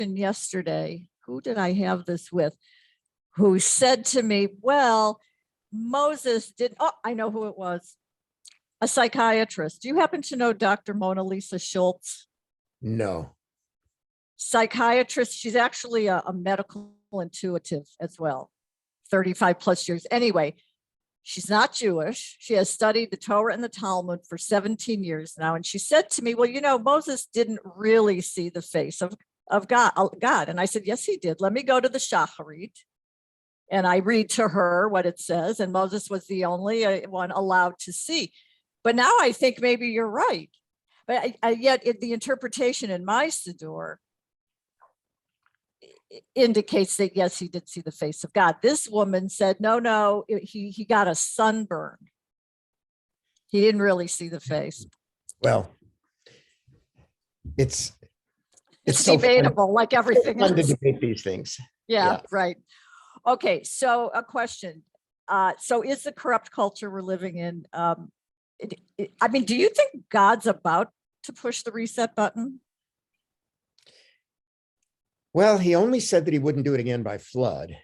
yesterday, who did I have this with, who said to me, well, Moses did, oh, I know who it was, a psychiatrist. Do you happen to know Dr. Mona Lisa Schultz? No. Psychiatrist. She's actually a medical intuitive as well, 35 plus years. Anyway, she's not Jewish. She has studied the Torah and the Talmud for 17 years now. And she said to me, well, you know, Moses didn't really see the face of God. And I said, yes, he did. Let me go to the Shacharit. And I read to her what it says. And Moses was the only one allowed to see. But now I think maybe you're right. But yet the interpretation in my Siddur indicates that, yes, he did see the face of God. This woman said, no, he got a sunburn. He didn't really see the face. Well, it's so debatable, fun, like everything fun else. To debate these things. Yeah, right. Okay, so a question. So is the corrupt culture we're living in, I mean, do you think God's about to push the reset button? Well, he only said that he wouldn't do it again by flood.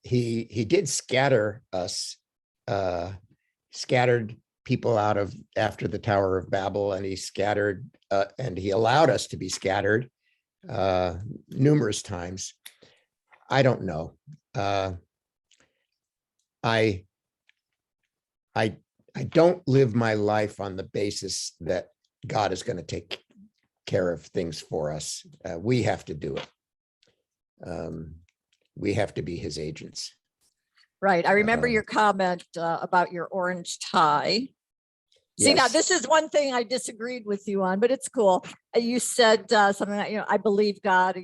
He did scatter us, scattered people out of after the Tower of Babel, and he scattered and he allowed us to be scattered numerous times. I don't know. I don't live my life on the basis that God is going to take care of things for us. We have to do it. We have to be his agents. Right. I remember your comment about your orange tie. See, yes. Now this is one thing I disagreed with you on, but it's cool. You said something like, I believe God,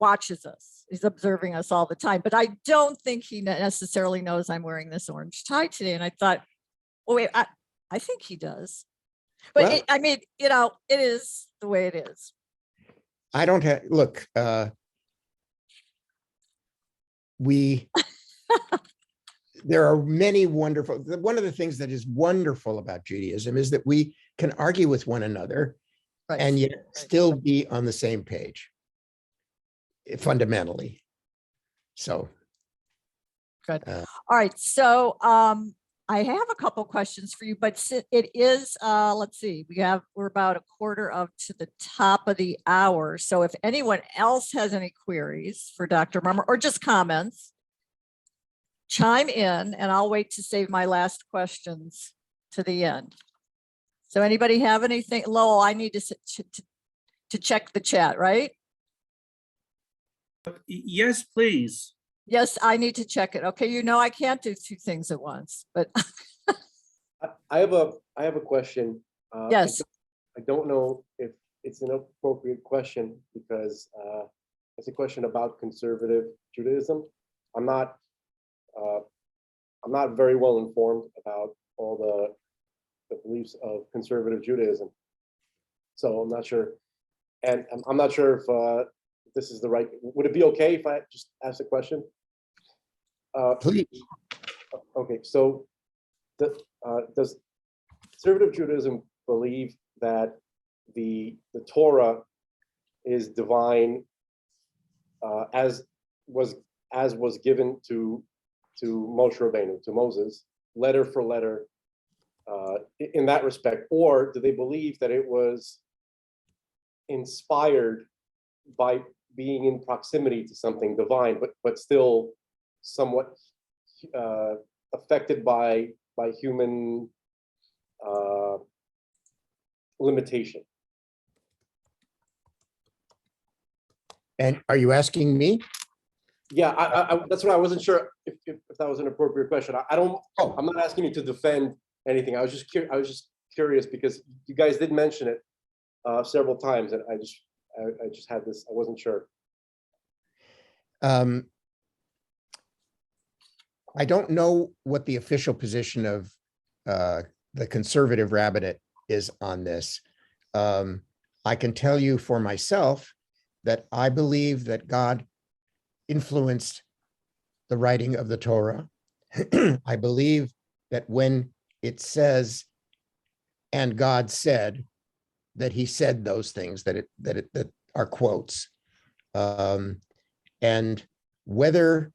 watches us. He's observing us all the time, but I don't think he necessarily knows I'm wearing this orange tie today. And I thought, well, wait, I think he does. But well, it is the way it is. I don't have, look, there are many wonderful, one of the things that is wonderful about Judaism is that we can argue with one another and yet still be on the same page, fundamentally. So. Good. All right. So, I have a couple questions for you, but it is, let's see, we're about a quarter to the top of the hour. So if anyone else has any queries for Dr. Marmer or just comments, chime in and I'll wait to save my last questions to the end. So anybody have anything? Lowell, I need to check the chat, right? Yes, please. Yes, I need to check it. Okay, I can't do two things at once, but I have a question. Yes. I don't know if it's an appropriate question because it's a question about conservative Judaism. I'm not very well informed about all the beliefs of conservative Judaism, so I'm not sure, and I'm not sure if this is the right. Would it be okay if I just ask a question? Please. Okay, so does conservative Judaism believe that the Torah is divine as was given to Moshe Rabbeinu, to Moses, letter for letter, in that respect, or do they believe that it was inspired by being in proximity to something divine, but still somewhat affected by human limitation? And are you asking me? Yeah, I that's what I wasn't sure if that was an appropriate question. I'm not asking you to defend anything. I was just curious because you guys did mention it several times, and I just had this. I wasn't sure. I don't know what the official position of the conservative rabbinate is on this. I can tell you for myself that I believe that God influenced the writing of the Torah. I believe that when it says, and God said, that he said those things that are quotes. And whether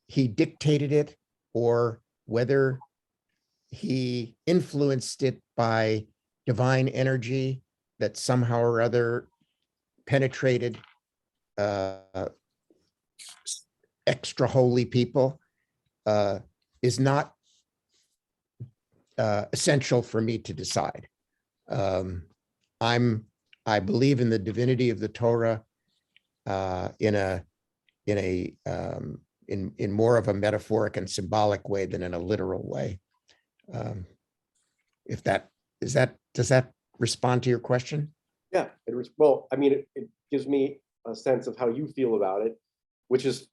he dictated it or whether he influenced it by divine energy that somehow or other penetrated extra holy people is not essential for me to decide. I believe in the divinity of the Torah in more of a metaphoric and symbolic way than in a literal way. Does that respond to your question? Yeah, well, I mean, it gives me a sense of how you feel about it, which is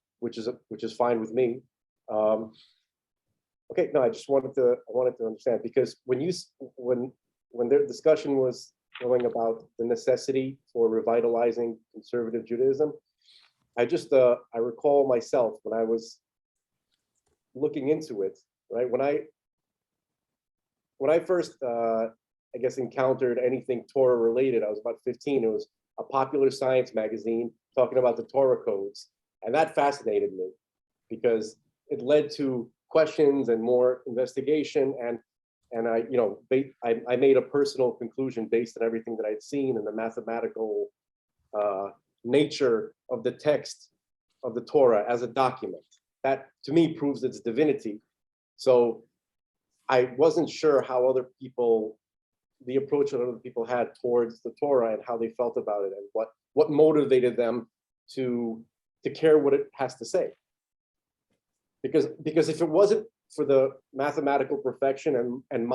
fine with me. Okay, no, I wanted to understand, because when their discussion was going about the necessity for revitalizing conservative Judaism, I recall myself when I was looking into it, right? When I first, I guess, encountered anything Torah related, I was about 15. It was a popular science magazine talking about the Torah codes. And that fascinated me because it led to questions and more investigation. And I made a personal conclusion based on everything that I'd seen and the mathematical nature of the text of the Torah as a document. That, to me, proves its divinity. So I wasn't sure how the approach that other people had towards the Torah and how they felt about it, and what motivated them to care what it has to say. Because if it wasn't for the mathematical perfection and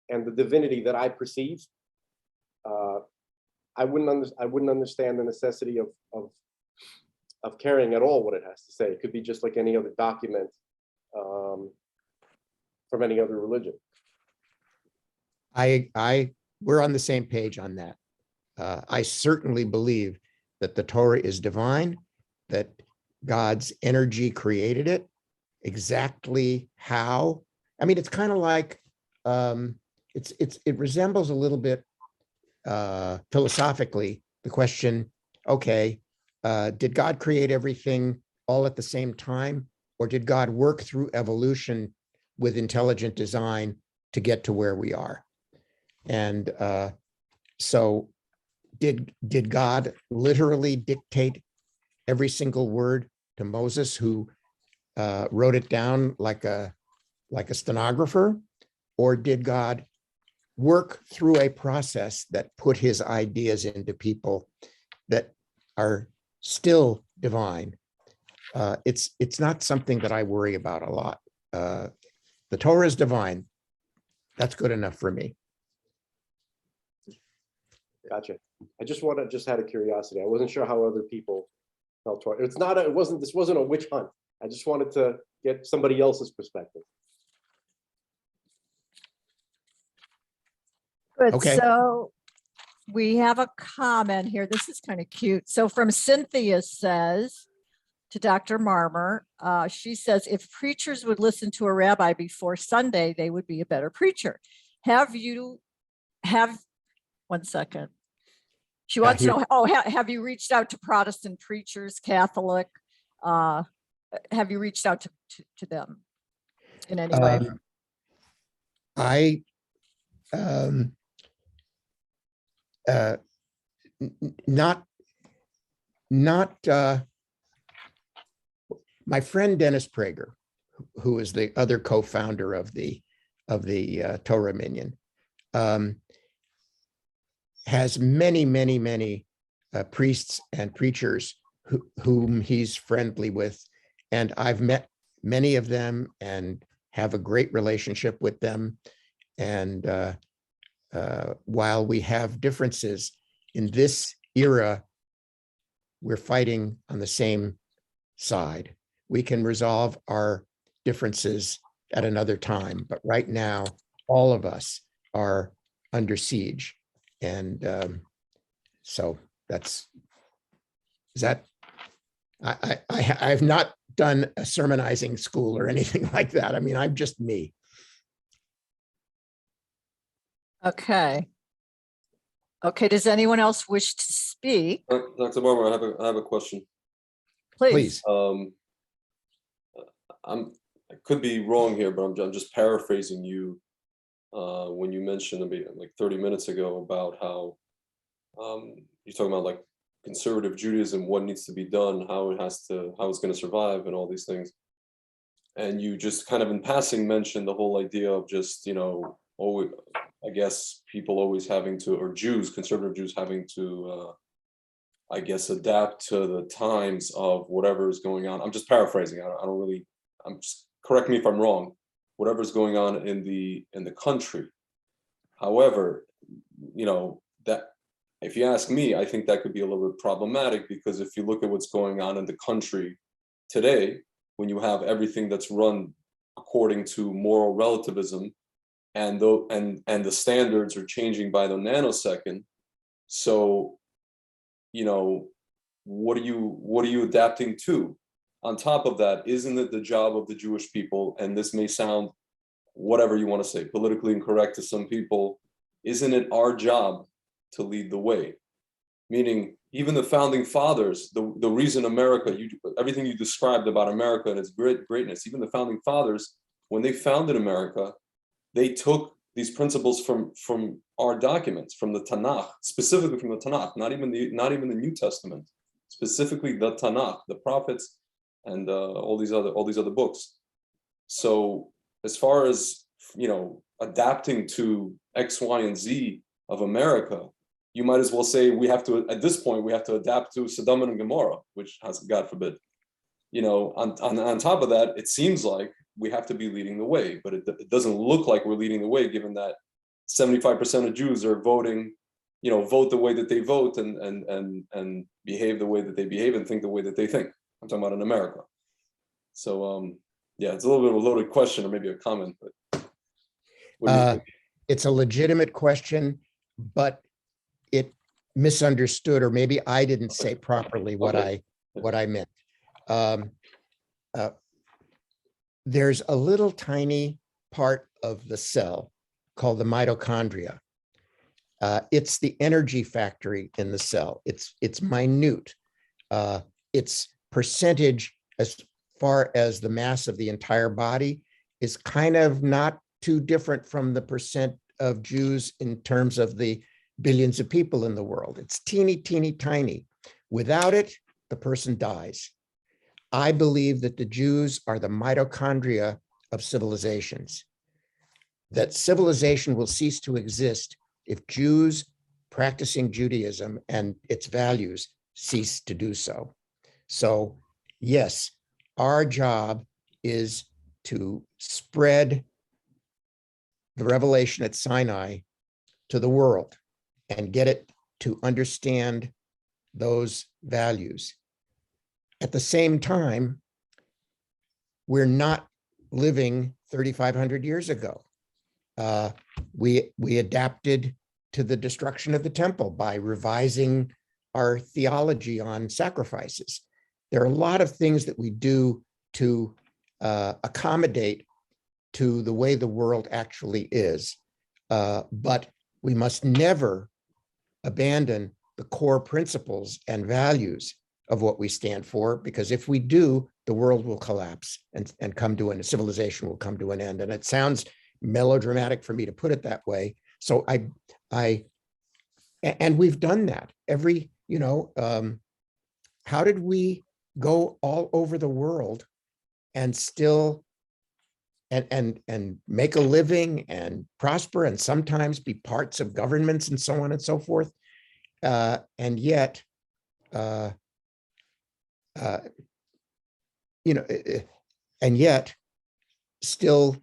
the divinity that I perceive, I wouldn't understand the necessity of caring at all what it has to say. It could be just like any other document from any other religion. We're on the same page on that. I certainly believe that the Torah is divine, that God's energy created it. Exactly how? I mean, it's kind of like it resembles a little bit philosophically the question, okay, did God create everything all at the same time, or did God work through evolution with intelligent design to get to where we are? And so did God literally dictate every single word to Moses, who wrote it down like a stenographer? Or did God work through a process that put his ideas into people that are still divine? It's not something that I worry about a lot. The Torah is divine. That's good enough for me. Gotcha. I just had a curiosity. I wasn't sure how other people felt toward it. This wasn't a witch hunt. I just wanted to get somebody else's perspective. Good. Okay. So we have a comment here. This is kind of cute. So from Cynthia says to Dr. Marmer, she says, if preachers would listen to a rabbi before Sunday, they would be a better preacher. One second. She wants to know, have you reached out to Protestant preachers, Catholic? Have you reached out to them in any way? My friend Dennis Prager, who is the other co-founder of the Torah Minyan, has many priests and preachers whom he's friendly with, and I've met many of them and have a great relationship with them. And while we have differences in this era, we're fighting on the same side. We can resolve our differences at another time, but right now, all of us are under siege. And so I've not done a sermonizing school or anything like that. I mean, I'm just me. Okay. Okay, does anyone else wish to speak? Dr. Marmer, I have a question. Please. I could be wrong here, but I'm just paraphrasing you when you mentioned like 30 minutes ago about how you're talking about like conservative Judaism, what needs to be done, how it's going to survive, and all these things. And you just kind of in passing mentioned the whole idea of just, always, I guess people always having to, or Jews, conservative Jews having to, I guess, adapt to the times of whatever is going on. I'm just paraphrasing. I don't really, correct me if I'm wrong, whatever's going on in the country. However, that, if you ask me, I think that could be a little bit problematic, because if you look at what's going on in the country today, when you have everything that's run according to moral relativism, and the standards are changing by the nanosecond, so what are you adapting to? On top of that, isn't it the job of the Jewish people, and this may sound whatever you want to say, politically incorrect to some people, isn't it our job to lead the way? Meaning, even the founding fathers, the reason America, everything you described about America and its greatness, even the founding fathers, when they founded America, they took these principles from our documents, from the Tanakh, specifically from the Tanakh, not even the New Testament, specifically the Tanakh, the prophets, and all these other books. So as far as adapting to X, Y, and Z of America, you might as well say at this point we have to adapt to Sodom and Gomorrah, which has, God forbid. On top of that, it seems like we have to be leading the way, but it doesn't look like we're leading the way, given that 75% of Jews are voting, vote the way that they vote, and behave the way that they behave, and think the way that they think. I'm talking about in America. So yeah, it's a little bit of a loaded question, or maybe a comment, but what do you think? It's a legitimate question, but it misunderstood, or maybe I didn't say properly what I meant. There's a little tiny part of the cell called the mitochondria. It's the energy factory in the cell. It's minute. Its percentage as far as the mass of the entire body is kind of not too different from the percent of Jews in terms of the billions of people in the world. It's teeny, teeny, tiny. Without it, the person dies. I believe that the Jews are the mitochondria of civilizations, that civilization will cease to exist if Jews practicing Judaism and its values cease to do so. So yes, our job is to spread the revelation at Sinai to the world and get it to understand those values. At the same time, we're not living 3,500 years ago. We adapted to the destruction of the temple by revising our theology on sacrifices. There are a lot of things that we do to accommodate to the way the world actually is, but we must never abandon the core principles and values of what we stand for, because if we do, the world will collapse and come to an civilization will come to an end. And it sounds melodramatic for me to put it that way. So and we've done that. How did we go all over the world and still and make a living and prosper and sometimes be parts of governments and so on and so forth, and yet and yet still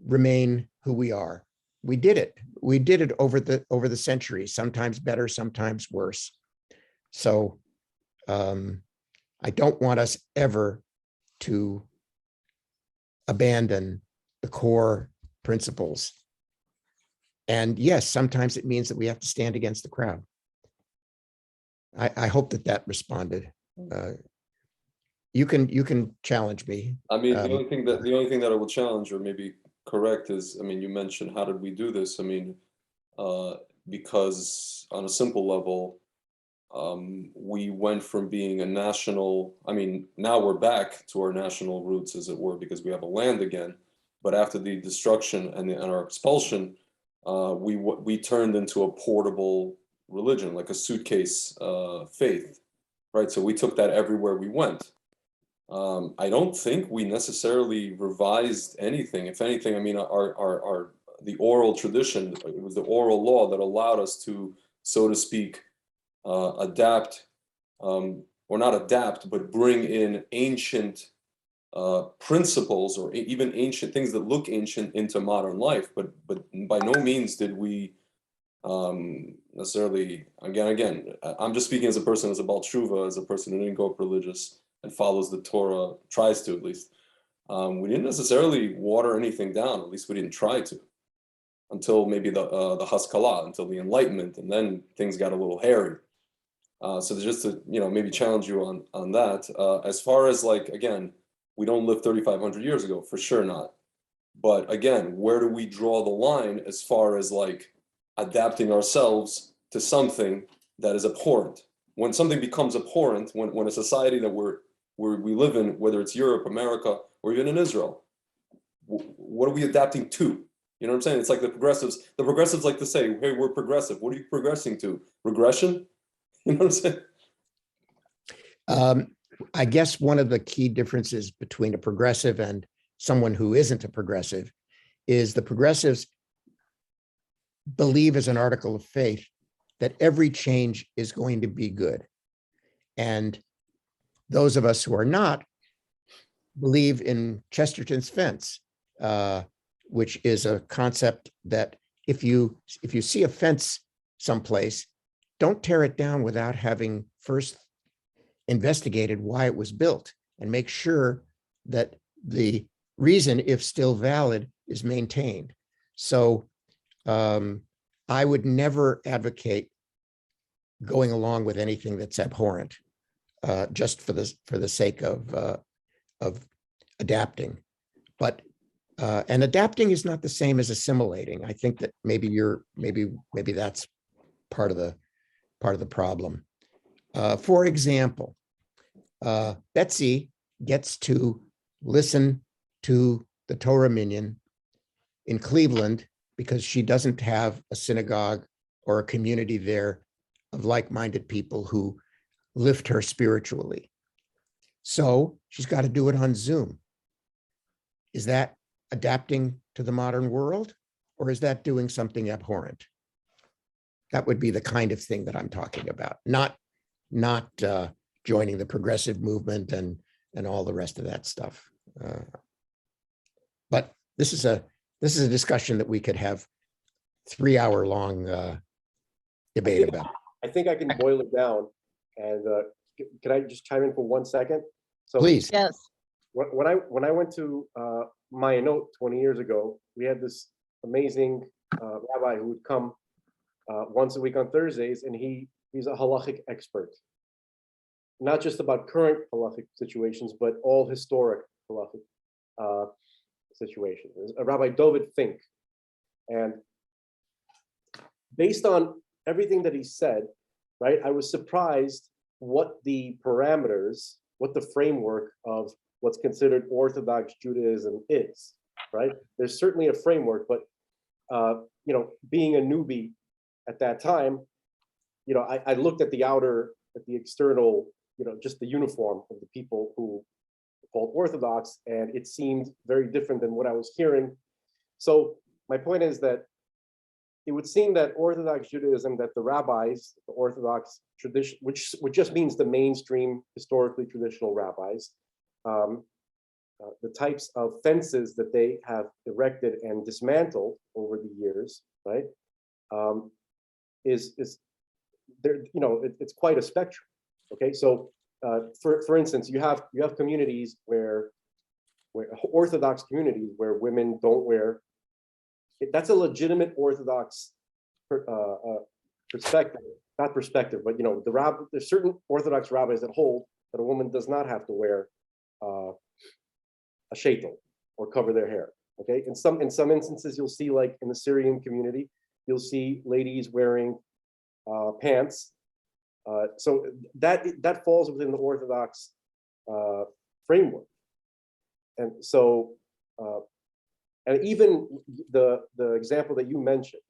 remain who we are. We did it. We did it over the centuries, sometimes better, sometimes worse. So I don't want us ever to abandon the core principles. And yes, sometimes it means that we have to stand against the crowd. I hope that responded. You can challenge me. I mean, the only thing that I will challenge or maybe correct is, I mean, you mentioned how did we do this? I mean, because on a simple level, we went from being a national, I mean, now we're back to our national roots, as it were, because we have a land again. But after the destruction and our expulsion, we turned into a portable religion, like a suitcase faith, right? So we took that everywhere we went. I don't think we necessarily revised anything. If anything, I mean, the oral tradition, it was the oral law that allowed us to, so to speak, adapt, or not adapt, but bring in ancient principles or even ancient things that look ancient into modern life. But by no means did we necessarily, again, I'm just speaking as a person, as a Baalei Tshuva, as a person who didn't go up religious and follows the Torah, tries to at least. We didn't necessarily water anything down, at least we didn't try to, until maybe the Haskalah, until the Enlightenment, and then things got a little hairy. So just to, maybe challenge you on that. As far as like, again, we don't live 3,500 years ago, for sure not. But again, where do we draw the line as far as like adapting ourselves to something that is abhorrent? When something becomes abhorrent, when a society that we live in, whether it's Europe, America, or even in Israel, what are we adapting to? You know what I'm saying? It's like the progressives like to say, hey, we're progressive. What are you progressing to? Regression? You know what I'm saying? I guess one of the key differences between a progressive and someone who isn't a progressive is the progressives believe as an article of faith that every change is going to be good. And those of us who are not believe in Chesterton's fence, which is a concept that if you see a fence someplace, don't tear it down without having first investigated why it was built and make sure that the reason, if still valid, is maintained. So I would never advocate going along with anything that's abhorrent just for the sake of adapting. But and adapting is not the same as assimilating. I think that maybe that's part of the problem. For example, Betsy gets to listen to the Torah Minyan in Cleveland because she doesn't have a synagogue or a community there of like-minded people who lift her spiritually. So she's got to do it on Zoom. Is that adapting to the modern world, or is that doing something abhorrent? That would be the kind of thing that I'm talking about, not joining the progressive movement and all the rest of that stuff. But this is a discussion that we could have 3-hour-long debate about. I think I can boil it down. And can I just chime in for 1 second? So Please. Yes. When I went to Mayanot 20 years ago, we had this amazing rabbi who would come once a week on Thursdays, and he's a halachic expert, not just about current halachic situations, but all historic halachic situations. Rabbi David Fink, and based on everything that he said, right, I was surprised what the parameters, what the framework of what's considered Orthodox Judaism is, right? There's certainly a framework, but being a newbie at that time, I looked at the external, just the uniform of the people who are called Orthodox, and it seemed very different than what I was hearing. So my point is that it would seem that Orthodox Judaism, that the rabbis, the Orthodox tradition, which just means the mainstream, historically traditional rabbis, the types of fences that they have erected and dismantled over the years, right, is there? It's quite a spectrum. Okay, so for instance, you have communities where Orthodox communities where women don't wear. That's a legitimate Orthodox perspective, not perspective, but there's certain Orthodox rabbis that hold that a woman does not have to wear a sheitel or cover their hair. Okay, in some instances you'll see, like in the Syrian community, you'll see ladies wearing pants. So that falls within the Orthodox framework. And so, and even the example that you mentioned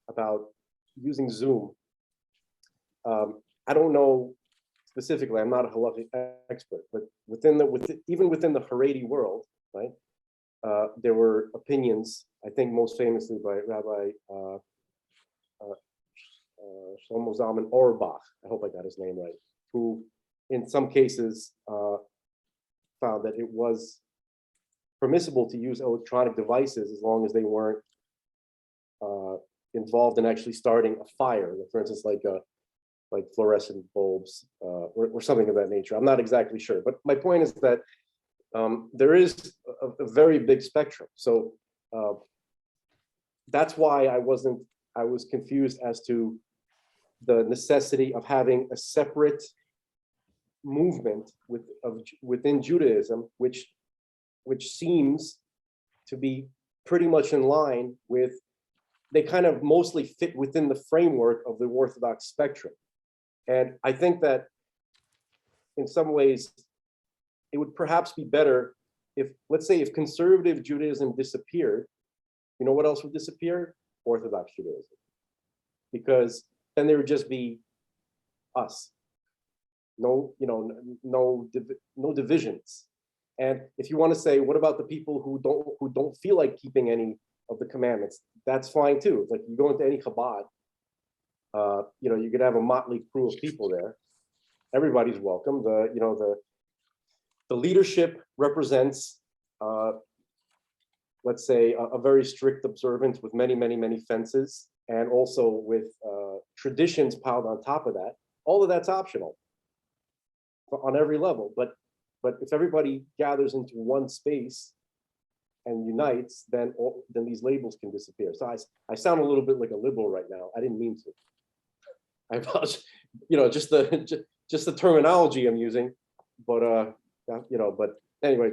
about using Zoom, I don't know specifically, I'm not a halachic expert, but even within the Haredi world, right? There were opinions, I think most famously by Rabbi Shlomo Zalman Auerbach, I hope I got his name right, who in some cases found that it was permissible to use electronic devices as long as they weren't involved in actually starting a fire. For instance, like fluorescent bulbs or something of that nature. I'm not exactly sure, but my point is that there is a very big spectrum. So that's why I was confused as to the necessity of having a separate movement within Judaism, which seems to be pretty much in line with, they kind of mostly fit within the framework of the Orthodox spectrum. And I think that in some ways, it would perhaps be better if, let's say, if conservative Judaism disappeared, you know what else would disappear? Orthodox Judaism. Because then there would just be us. No divisions. And if you want to say, what about the people who don't feel like keeping any of the commandments? That's fine too. It's like you go into any Chabad, you could have a motley crew of people there. Everybody's welcome. The leadership represents, let's say, a very strict observance with many fences, and also with traditions piled on top of that. All of that's optional on every level. But if everybody gathers into one space and unites, then these labels can disappear. So I sound a little bit like a liberal right now. I didn't mean to. I apologize. Just the terminology I'm using. But but anyway,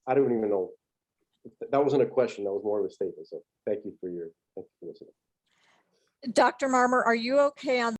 I don't even know. That wasn't a question. That was more of a statement. So thank you for listening. Dr. Marmer, are you okay on